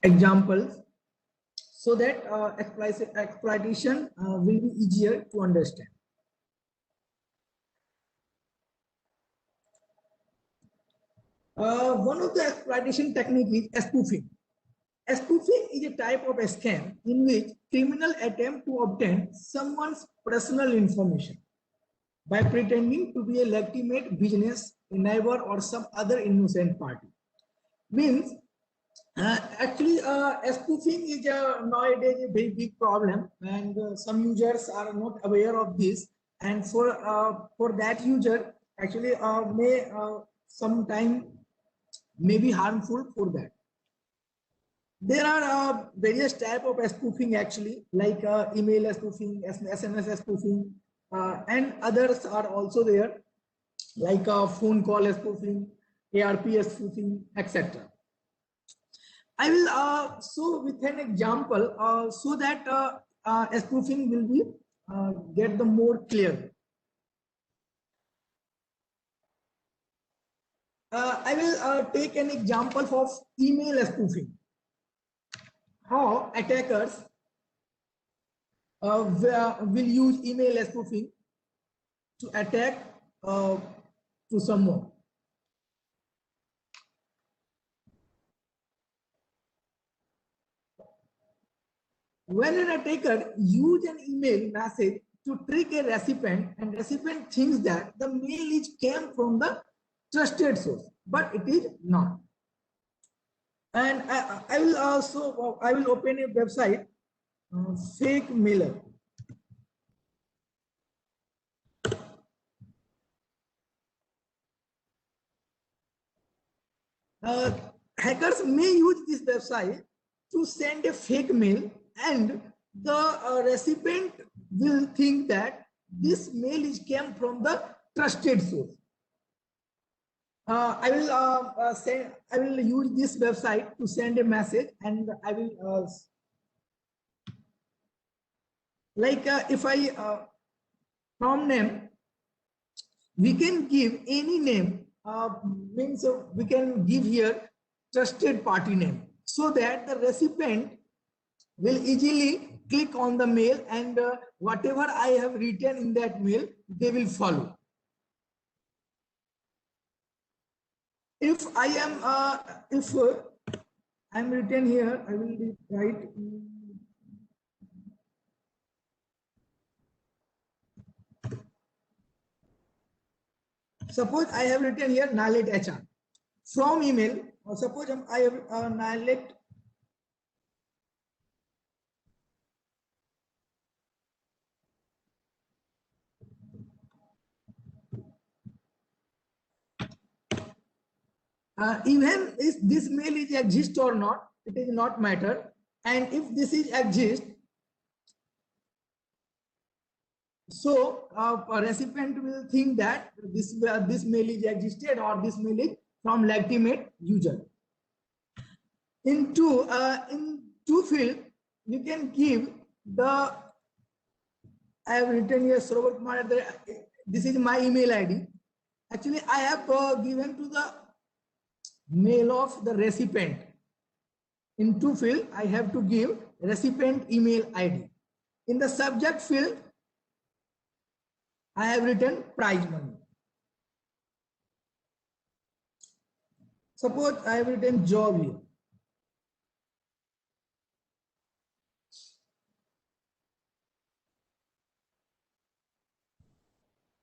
examples so that exploitation will be easier to understand. One of the exploitation technique is spoofing. Spoofing is a type of scam in which criminals attempt to obtain someone's personal information by pretending to be a legitimate business, a neighbor, or some other innocent party. Means, spoofing is nowadays a very big problem, and some users are not aware of this. And for that user, actually, may sometime may be harmful for that. There are various type of spoofing actually, like email spoofing, SMS spoofing, and others are also there, like phone call spoofing, ARP spoofing, etc. I will show with an example so that spoofing will be get the more clear. I will take an example of email spoofing. How attackers will use email spoofing to attack to someone. When an attacker uses an email message to trick a recipient, and recipient thinks that the mail is came from the trusted source, but it is not. And I will also I will open a website, fake mailer. Hackers may use this website to send a fake mail, and the recipient will think that this mail is came from the trusted source. I will use this website to send a message, and I will if I from name, we can give any name, means we can give here trusted party name, so that the recipient will easily click on the mail, and whatever I have written in that mail, they will follow. If I am if I am written here, I will write suppose I have written here Nalet HR from email, or suppose I have Nalet even if this mail is exist or not, it is not matter. And if this is exist, so a recipient will think that this mail is existed, or this mail is from legitimate user. In two field, you can give the, I have written here Sarovar Kumar, this is my email ID. Actually, I have given to the mail of the recipient. In two field, I have to give recipient email ID. In the subject field, I have written prize money. Suppose I have written job here.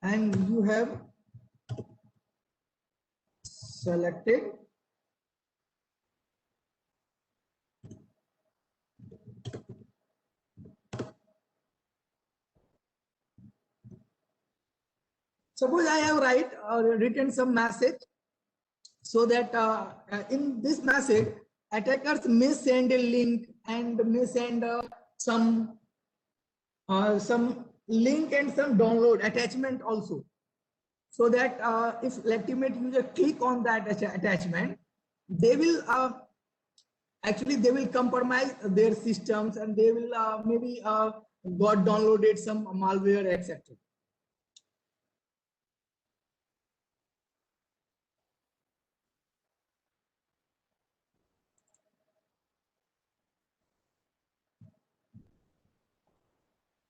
And you have selected suppose I have written some message, so that in this message attackers may send a link, and may send some link and some download attachment also, so that if legitimate user click on that attachment, they will actually they will compromise their systems, and they will maybe got downloaded some malware, etc.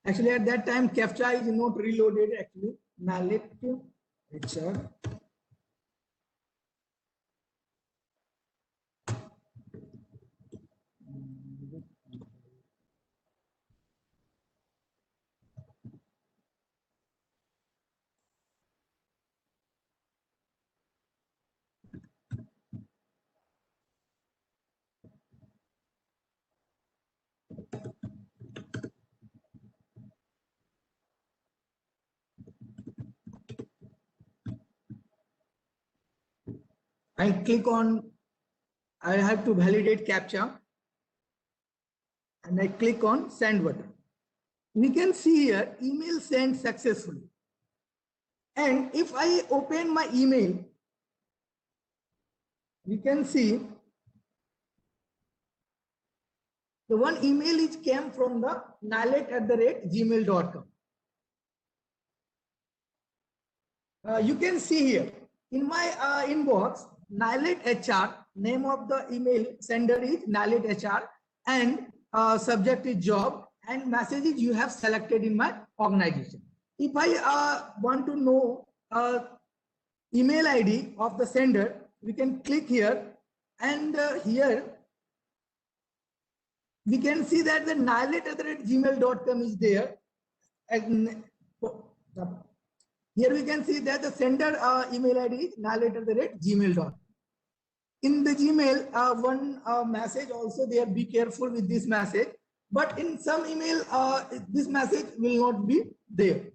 Actually, at that time, CAPTCHA is not reloaded. Actually, Nalet HR. I click on, I have to validate CAPTCHA, and I click on send button. We can see here email sent successfully. And if I open my email, we can see the one email is came from the nalet@gmail.com. You can see here in my inbox, Nalet HR, name of the email sender is Nalet HR, and subject is job, and messages you have selected in my organization. If I want to know email ID of the sender, we can click here, and here we can see that the nalet@gmail.com is there. And here we can see that the sender email ID is nalet@gmail.com. In the Gmail, one message also there, be careful with this message. But in some email, this message will not be there.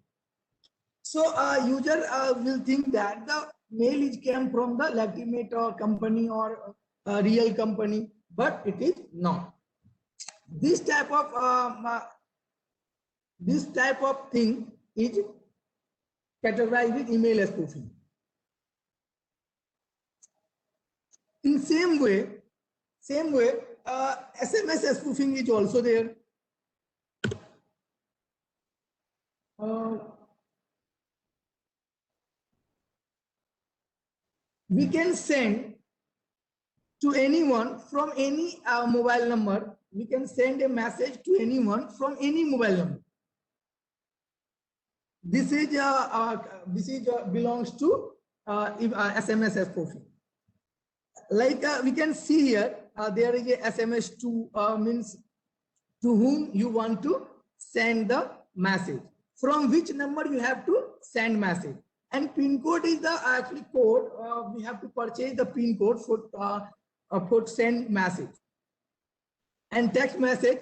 So user will think that the mail is came from the legitimate or company or real company, but it is not. This type of thing is categorized with email spoofing. In same way, SMS spoofing is also there. We can send to anyone from any mobile number. We can send a message to anyone from any mobile number. This belongs to SMS spoofing. Like we can see here, there is a SMS to means to whom you want to send the message, from which number you have to send message, and pin code is the actually code. We have to purchase the pin code for send message. And text message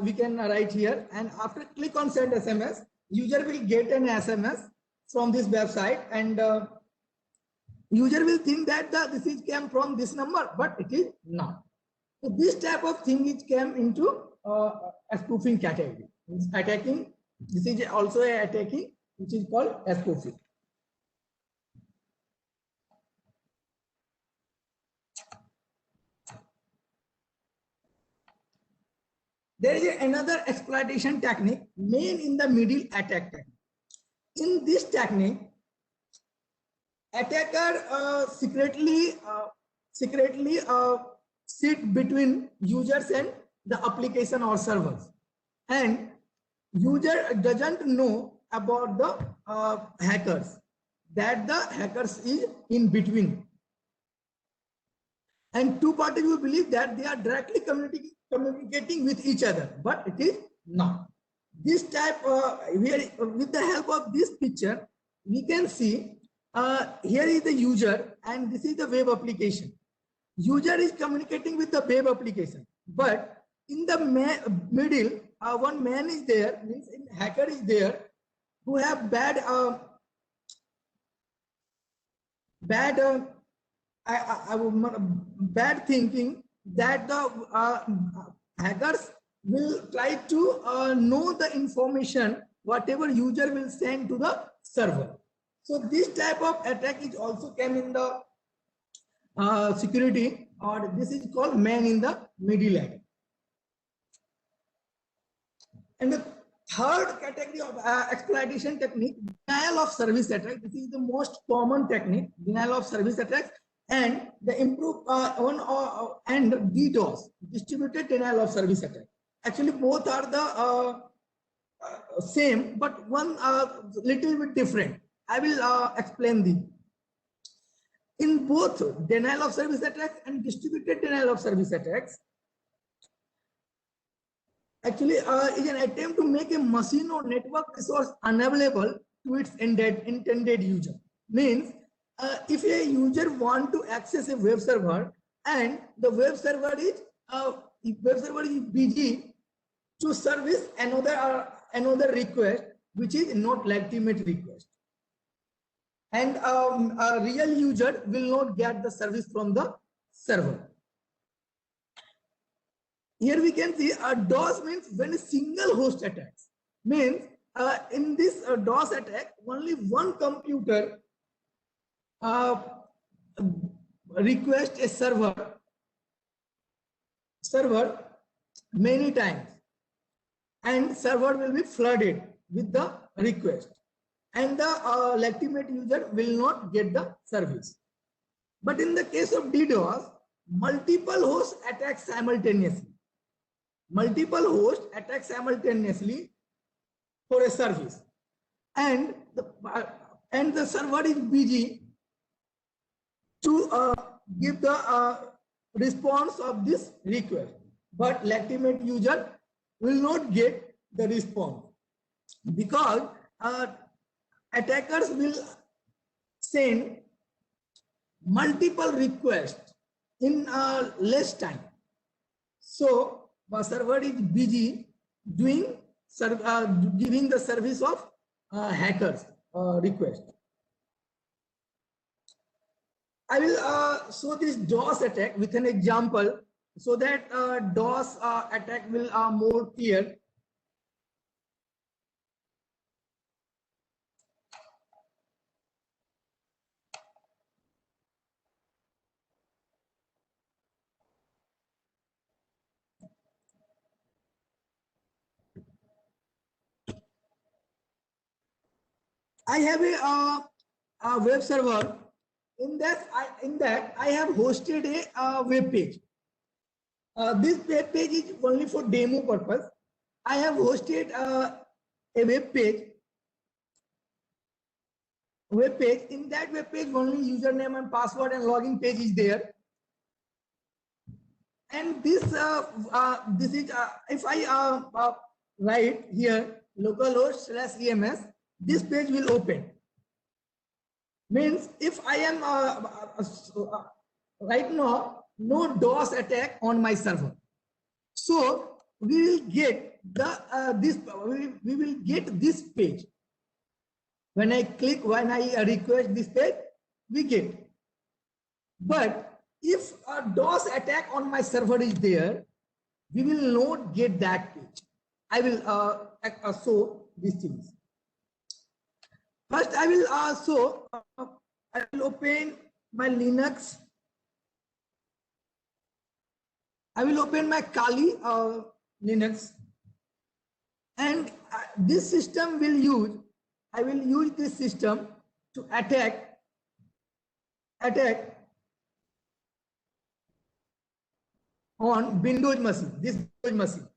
we can write here, and after click on send SMS, user will get an SMS from this website, and user will think that this is came from this number, but it is not. So this type of thing is came into a spoofing category. It's attacking. This is also a attacking, which is called spoofing. There is another exploitation technique, man in the middle attack technique. In this technique, attacker secretly sit between users and the application or servers, and user doesn't know about the hackers, that the hackers is in between, and two parties will believe that they are directly communicating with each other, but it is not. This type with the help of this picture, we can see here is the user and this is the web application. User is communicating with the web application, but in the middle, one man is there, means hacker is there, who have bad thinking, that the hackers will try to know the information whatever user will send to the server. So this type of attack is also came in the security, or this is called man in the middle attack. And the third category of exploitation technique, denial of service attack. This is the most common technique, denial of service attacks, and the and DDoS, distributed denial of service attack. Actually, both are the same, but one little bit different. I will explain the. In both denial of service attacks and distributed denial of service attacks, actually is an attempt to make a machine or network resource unavailable to its intended user. Means if a user want to access a web server and the web server is busy to service another request which is not legitimate request, and a real user will not get the service from the server. Here we can see DOS means when a single host attacks. Means in this DOS attack, only one computer request a server many times, and server will be flooded with the request, and the legitimate user will not get the service. But in the case of DDoS, multiple hosts attack simultaneously. Multiple hosts attack simultaneously for a service, and the server is busy to give the response of this request, but legitimate user will not get the response because attackers will send multiple requests in less time. So the server is busy doing giving the service of hackers request. I will show this DOS attack with an example so that DOS attack will more clear. I have a web server. In that I have hosted a web page. This web page is only for demo purpose. I have hosted a web page. In that web page, only username and password and login page is there. And this is if I write here localhost/ems, this page will open. Means if I am right now no DOS attack on my server, so we will get the we will get this page. When I request this page, we get. But if a DOS attack on my server is there, we will not get that page. I will show these things. First, I will I will open my Linux. I will open my Kali Linux, and this system will use. I will use this system to attack on Windows machine. This Windows machine,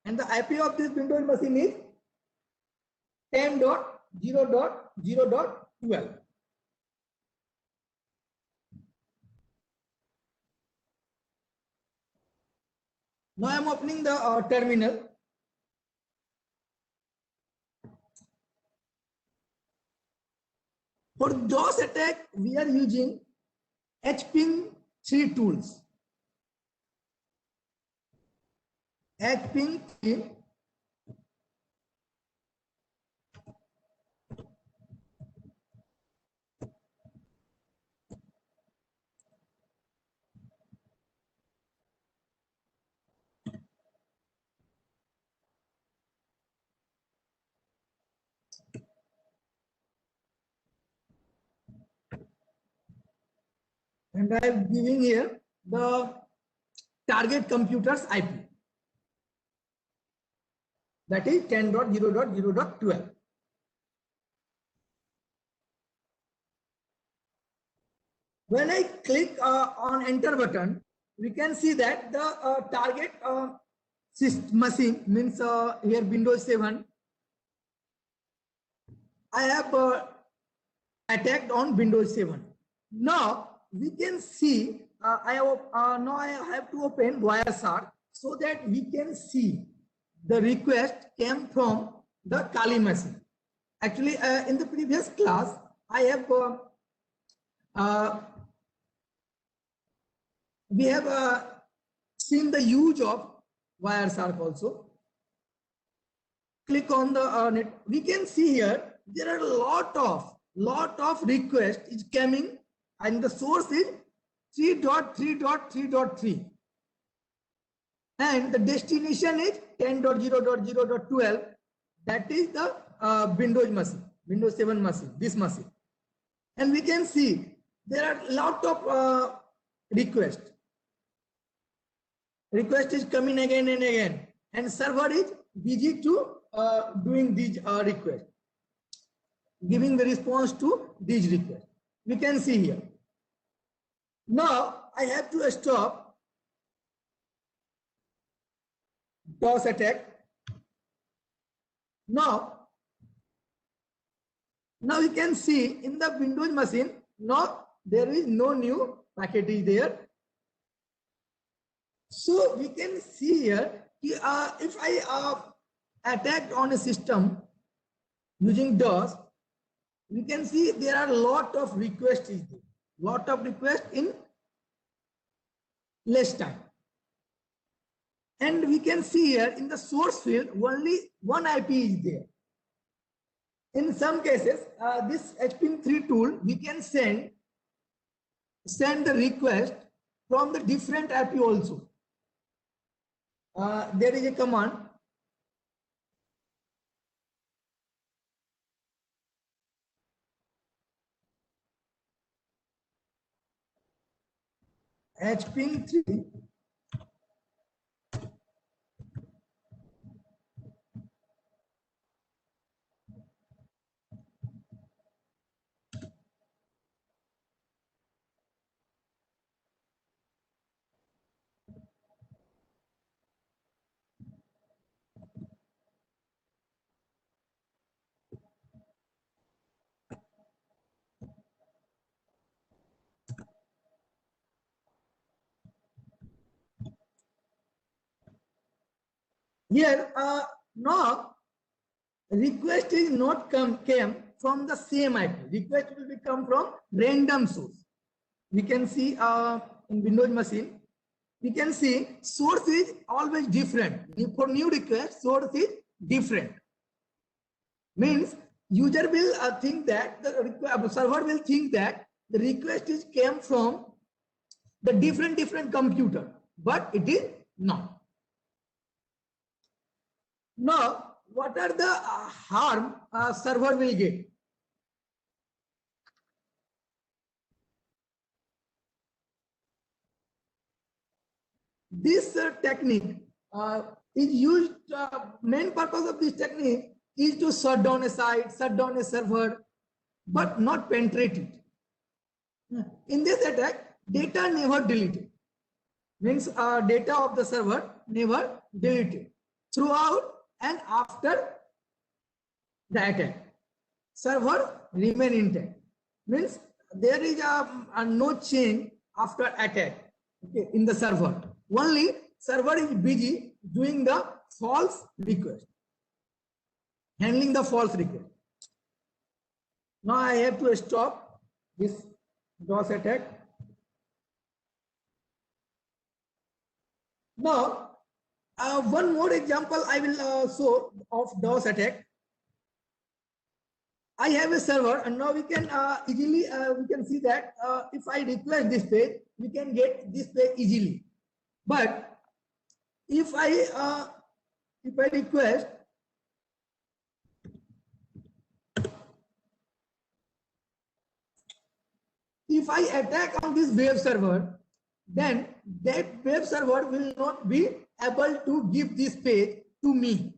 and the IP of this Windows machine is 10.0.0.12. Now I am opening the terminal. For DOS attack, we are using HPing 3 tools. HPing 3. And I am giving here the target computer's IP. That is 10.0.0.12. When I click on enter button, we can see that the target machine means here Windows 7 I have attacked on Windows 7. Now we can see now I have to open Wireshark so that we can see the request came from the Kali machine. Actually, in the previous class, I have we have seen the use of Wireshark also. Click on the net. We can see here there are a lot of requests is coming, and the source is 3.3.3.3, and the destination is 10.0.0.12. That is the Windows machine, Windows 7 machine, this machine. And we can see there are a lot of requests. Request is coming again and again, and server is busy to doing these requests, giving the response to these requests. We can see here. Now I have to stop DOS attack. Now you can see in the Windows machine, now there is no new packet is there. So we can see here, if I attacked on a system using DOS, we can see there are a lot of requests is there, lot of requests in less time. And we can see here in the source field only one IP is there. In some cases, this HPing3 tool, we can send the request from the different IP also. There is a command HPing3 here. Now request is not came from the same IP. Request will be come from random source. We can see in Windows machine, we can see source is always different. For new request, source is different. Means user will think that the server will think that the request is came from the different computer, but it is not. Now, what are the harm server will get? This technique is used, main purpose of this technique is to shut down a site, shut down a server, but not penetrate it. In this attack, data never deleted. Means data of the server never deleted throughout and after the attack. Server remain intact. Means there is a no change after attack, okay, in the server. Only server is busy doing the false request, handling the false request. Now I have to stop this DOS attack. Now one more example I will show of DOS attack. I have a server, and now we can easily we can see that if I request this page, we can get this page easily. But if I request if I attack on this web server, then that web server will not be able to give this page to me.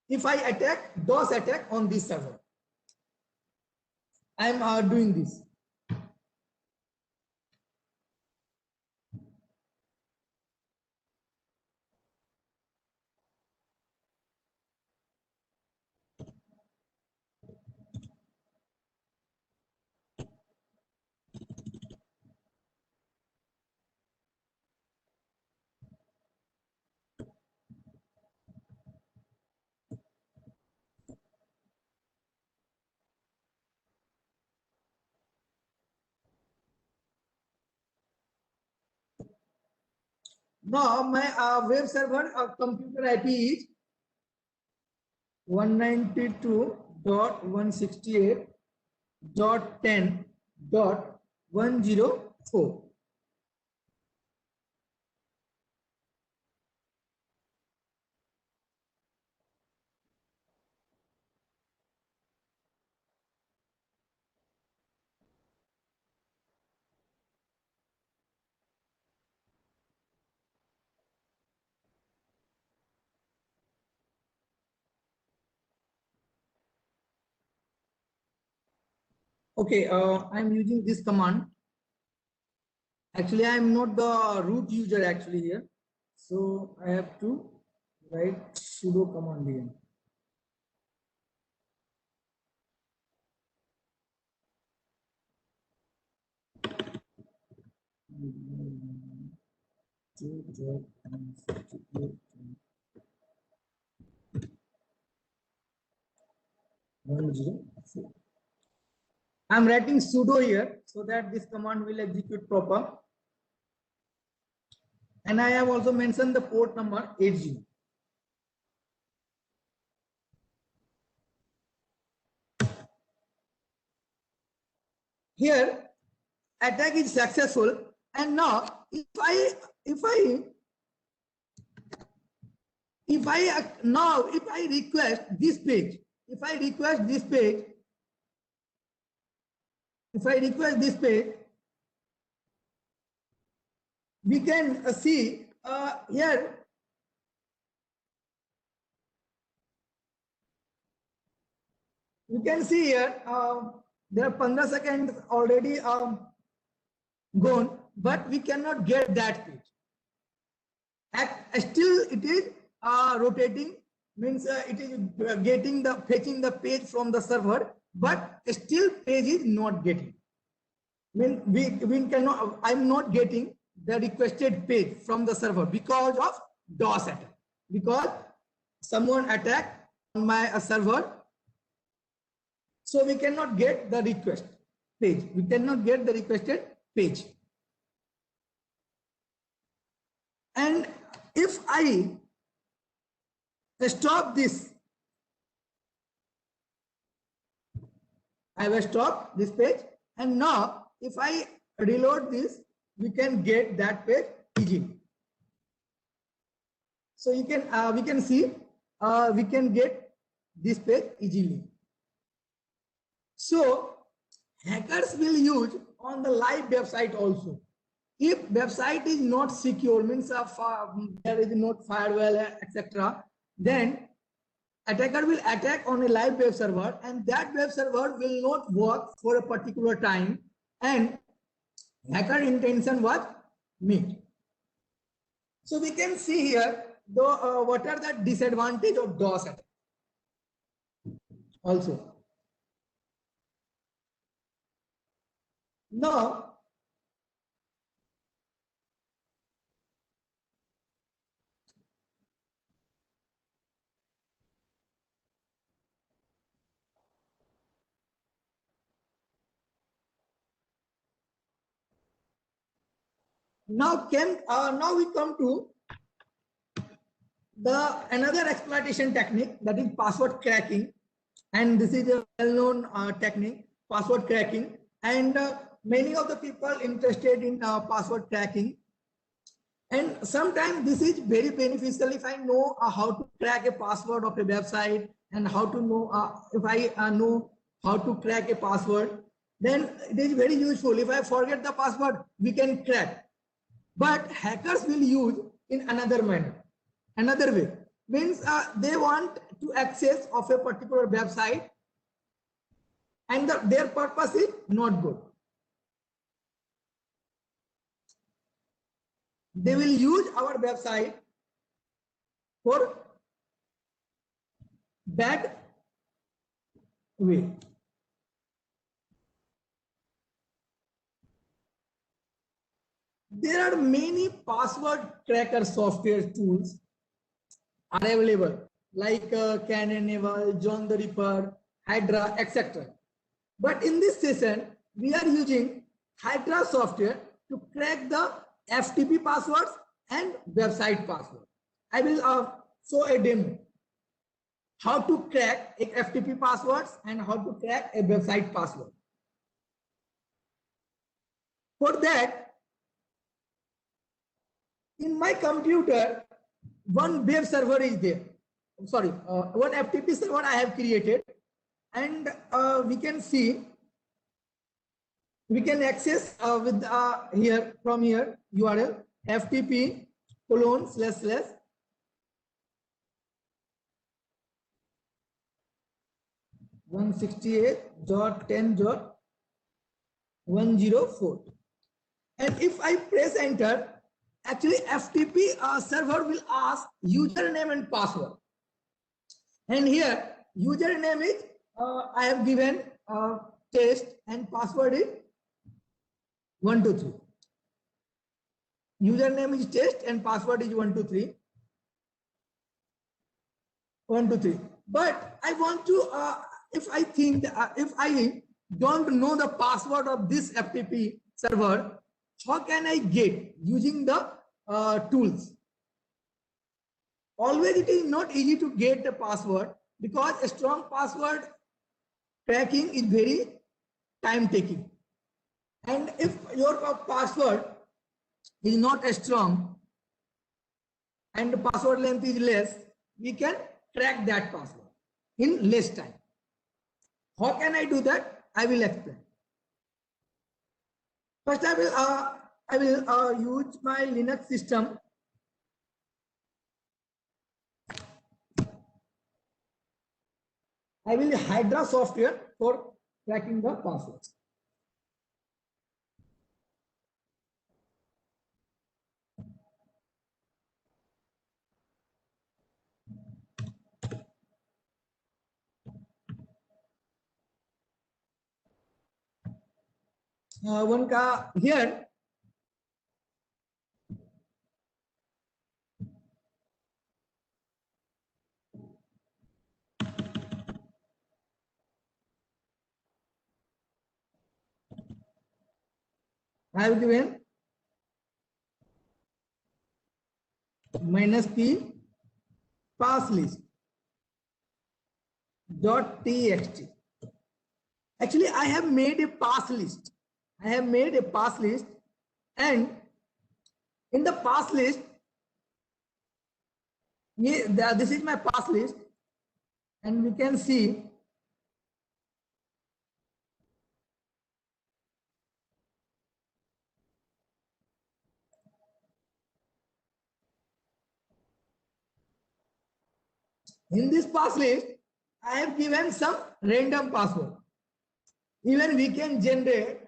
If I attack DOS attack on this server, I am doing this. Now my web server computer IP is 192.168.10.104. Okay, I'm using this command. Actually, I'm not the root user actually here. So I have to write sudo command here. I'm writing sudo here so that this command will execute proper. And I have also mentioned the port number 80. Here, attack is successful. And now, if I request this page, if I request this page, we can see here. You can see here there are 15 seconds already gone, but we cannot get that page. Still, it is rotating, means it is fetching the page from the server, but still page is not getting. Mean we cannot. I'm not getting the requested page from the server because of DOS attack. Because someone attacked on my server, so we cannot get the request page. We cannot get the requested page. And if I stop this, I will stop this page, and now if I reload this, we can get that page easily. So you can we can see we can get this page easily. So hackers will use on the live website also. If website is not secure, means there is not firewall, etc., then attacker will attack on a live web server, and that web server will not work for a particular time, and hacker intention was met. So we can see here what are the disadvantage of DOS attack also. Now now we come to the another exploitation technique, that is password cracking, and this is a well-known technique, password cracking, and many of the people interested in password cracking. And sometimes this is very beneficial if I know how to crack a password of a website, and how to know if I know how to crack a password, then it is very useful. If I forget the password, we can crack. But hackers will use in another manner, another way. Means they want to access of a particular website, and their purpose is not good. They will use our website for bad way. There are many password cracker software tools are available, like CanEnable, John the Ripper, Hydra, etc. But in this session, we are using Hydra software to crack the FTP passwords and website password. I will show a demo how to crack a FTP passwords and how to crack a website password. For that, in my computer, one web server is there. Sorry, one FTP server I have created, and we can see, we can access with here from here URL FTP // 168.10.104, and if I press enter, actually FTP server will ask username and password, and here username is I have given test and password is 123. Username is test and password is 123. But I want to if I think if I don't know the password of this FTP server, how can I get using the tools? Always it is not easy to get the password, because a strong password cracking is very time taking, and if your password is not as strong and the password length is less, we can crack that password in less time. How can I do that? I will explain. First, I will use my Linux system. I will Hydra software for cracking the passwords. One ka here I have given -p pass list .txt. Actually, I have made a pass list. I have made a pass list, and in the pass list, this is my pass list, and we can see in this pass list, I have given some random password. Even we can generate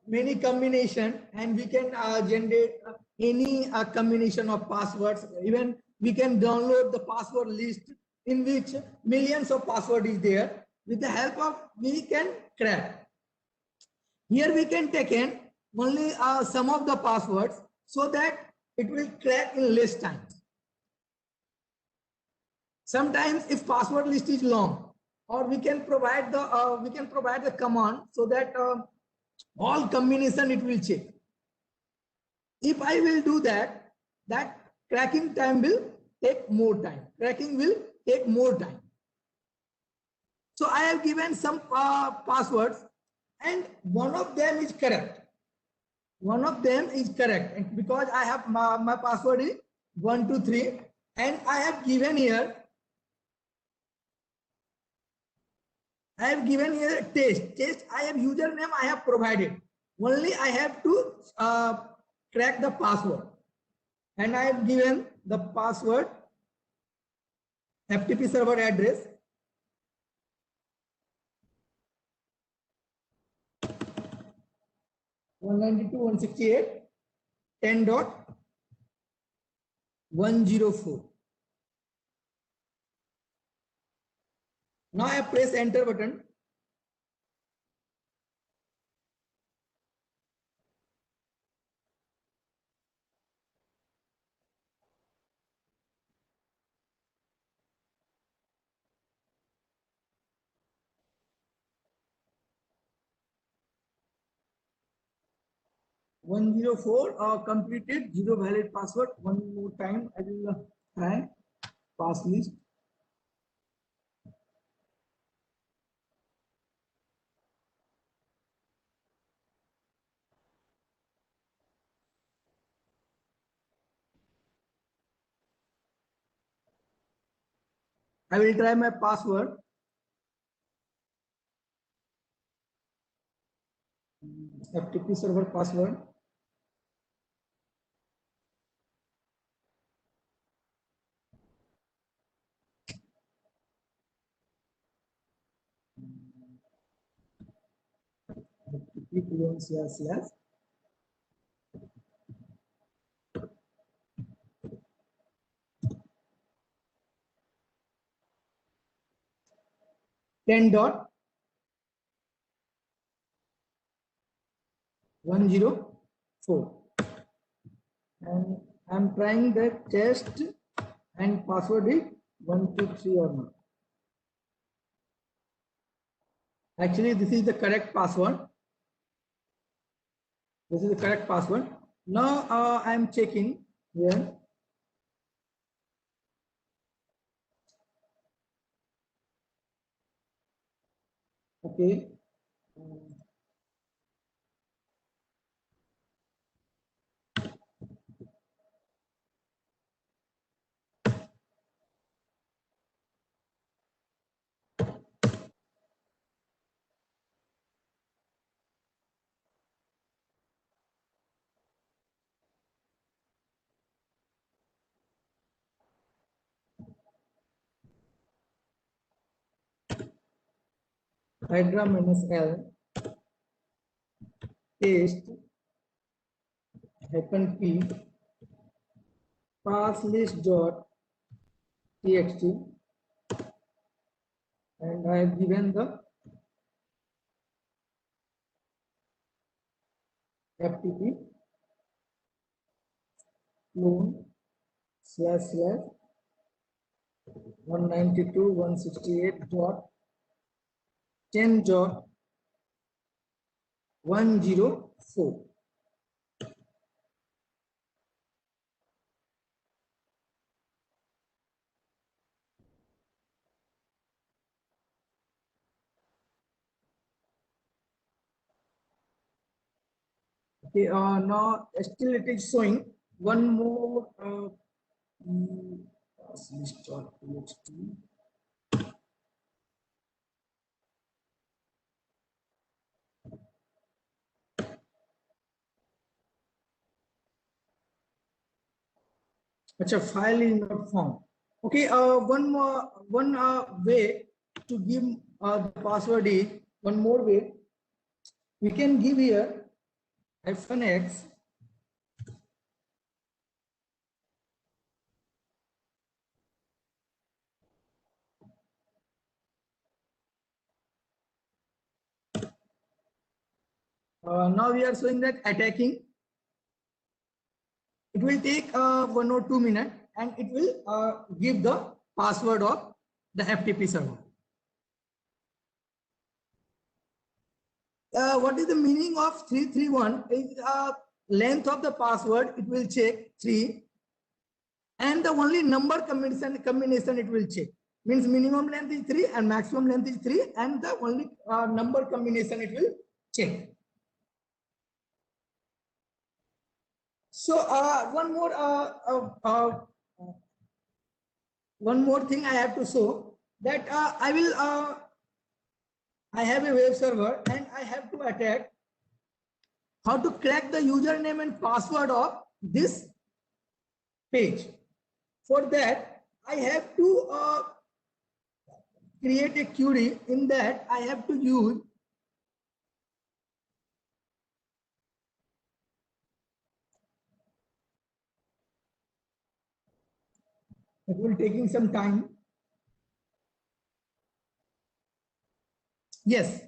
many combination, and we can generate any combination of passwords. Even we can download the password list in which millions of password is there. With the help of we can crack. Here we can take in only some of the passwords so that it will crack in less time. Sometimes if password list is long, or we can provide the command so that all combination it will check. If I will do that, that cracking time will take more time. Cracking will take more time. So I have given some passwords, and one of them is correct. One of them is correct, and because I have my password is 123, and I have given here. I have given here test. I have username I have provided. Only I have to crack the password, and I have given the password FTP server address 192.168.10.104. Now I press enter button. 104 completed, zero valid password. One more time I will try pass list. I will try my password. FTP server password. FTP /10 dot 104, and I'm trying the test and password is 123 or not. Actually, this is the correct password. This is the correct password. Now I'm checking here. Okay. Hydra -L paste -p pass list dot txt, and I have given the FTP clone / 192.168.10.104. Okay, now still it is showing one more list.txt. Achha, file is not found. Okay, one way to give the password is one more way. We can give here -x . Now we are showing that attacking. It will take 1 or 2 minutes, and it will give the password of the FTP server. What is the meaning of 331? Is length of the password, it will check 3, and the only number combination it will check. Means minimum length is 3 and maximum length is 3, and the only number combination it will check. So one more thing I have to show, that I have a web server and I have to attack how to crack the username and password of this page. For that, I have to create a query. In that, I have to use it will taking some time. Yes.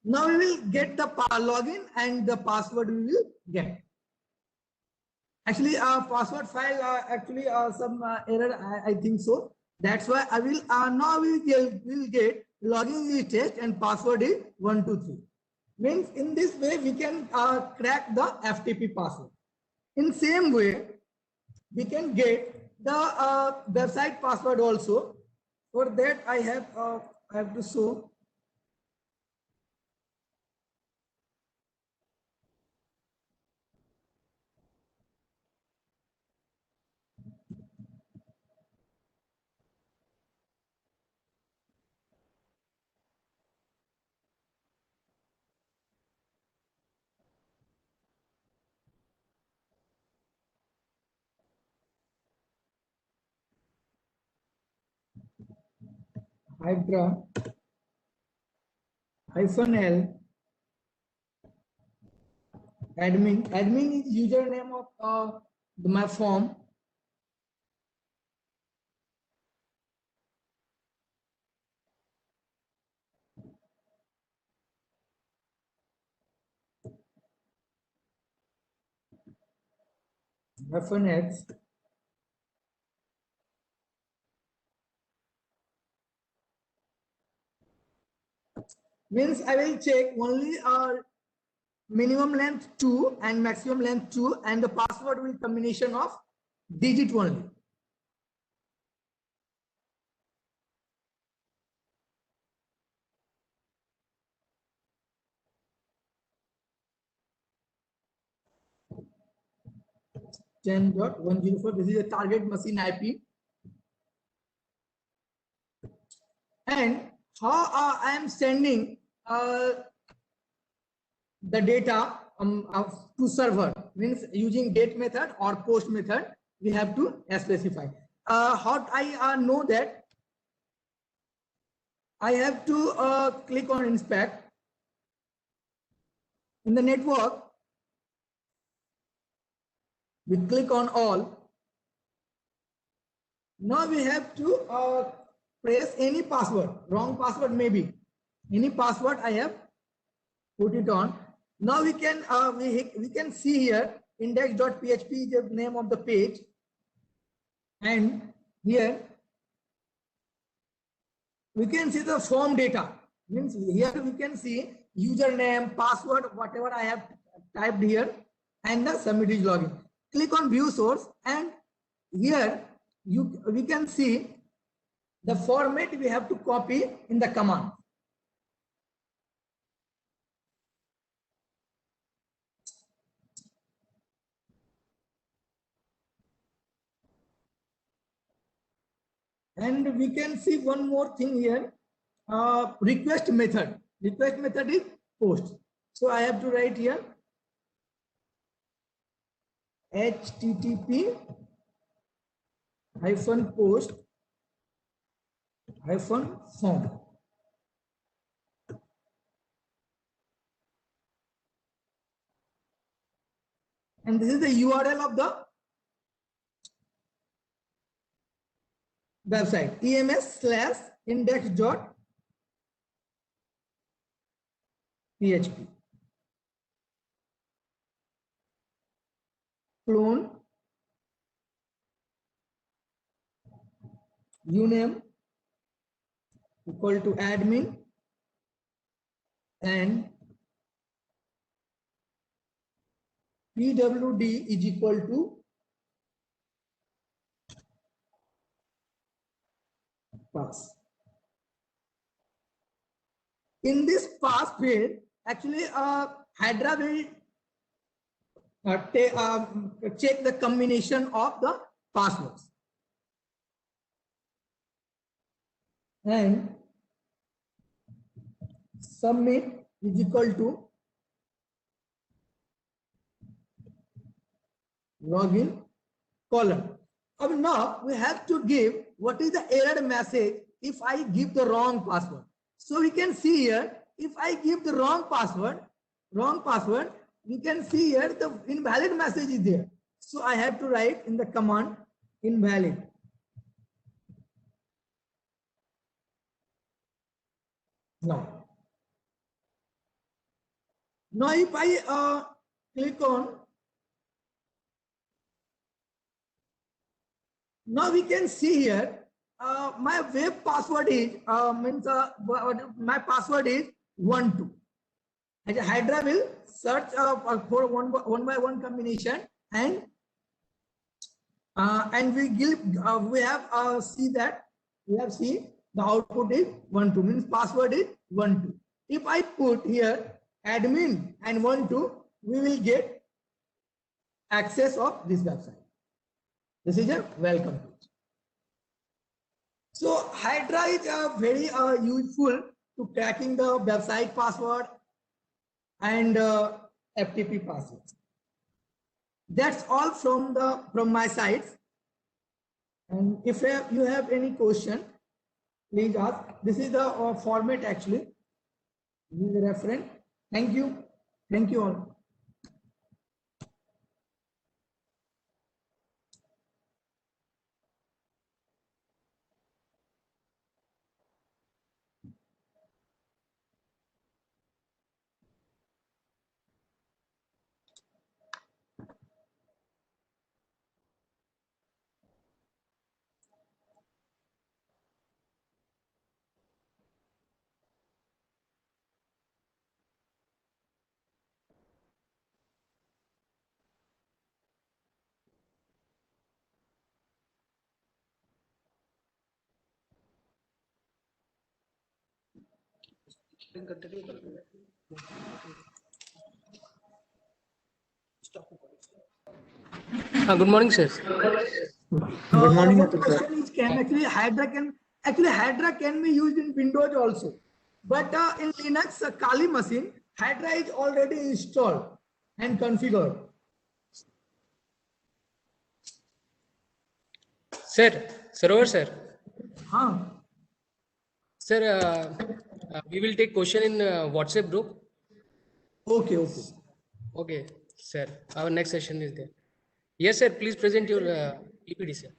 Now we will get the login and the password we will get. Actually, password file actually some error, I think so. That's why I will now we will get login is test and password is 123. Means in this way we can crack the FTP password. In same way, we can get the website password also. For that, I have to show. Hydra -L admin is username of my form. -X means I will check only minimum length 2 and maximum length 2, and the password will combination of digit only. .10.104. This is a target machine IP. And how I am sending the data to server, means using get method or post method, we have to specify. How I know that? I have to click on inspect. In the network, we click on all. Now we have to press any password, wrong password maybe. Any password I have put it on. Now we can see here index.php is the name of the page, and here we can see the form data. Means here we can see username, password, whatever I have typed here, and the submit is login. Click on view source, and here we can see the format we have to copy in the command. And we can see one more thing here, request method. Request method is post. So I have to write here http -post -form. And this is the URL of the website, ems/index.php. Clone uname equal to admin, and pwd is equal to pass. In this pass field, actually Hydra will check the combination of the passwords, and submit is equal to login column. Now we have to give what is the error message if I give the wrong password. So we can see here, if I give the wrong password, we can see here the invalid message is there. So I have to write in the command invalid. Now if I click on, now we can see here my web password is my password is 12. And Hydra will search for one by one combination, and we have see the output is 12, means password is 12. If I put here admin and 12, we will get access of this website. This is a welcome page. So Hydra is very useful to cracking the website password and FTP password. That's all from my side. And if you have any question, please ask. This is the format actually. This is the reference. Thank you. Thank you all. Good morning, sir. Good morning. One question is Hydra can be used in Windows also, but in Linux Kali machine, Hydra is already installed and configured. Sir, sir. Huh. Sir, we will take question in WhatsApp group. Okay. Okay, sir. Our next session is there. Yes, sir. Please present your PPT, sir.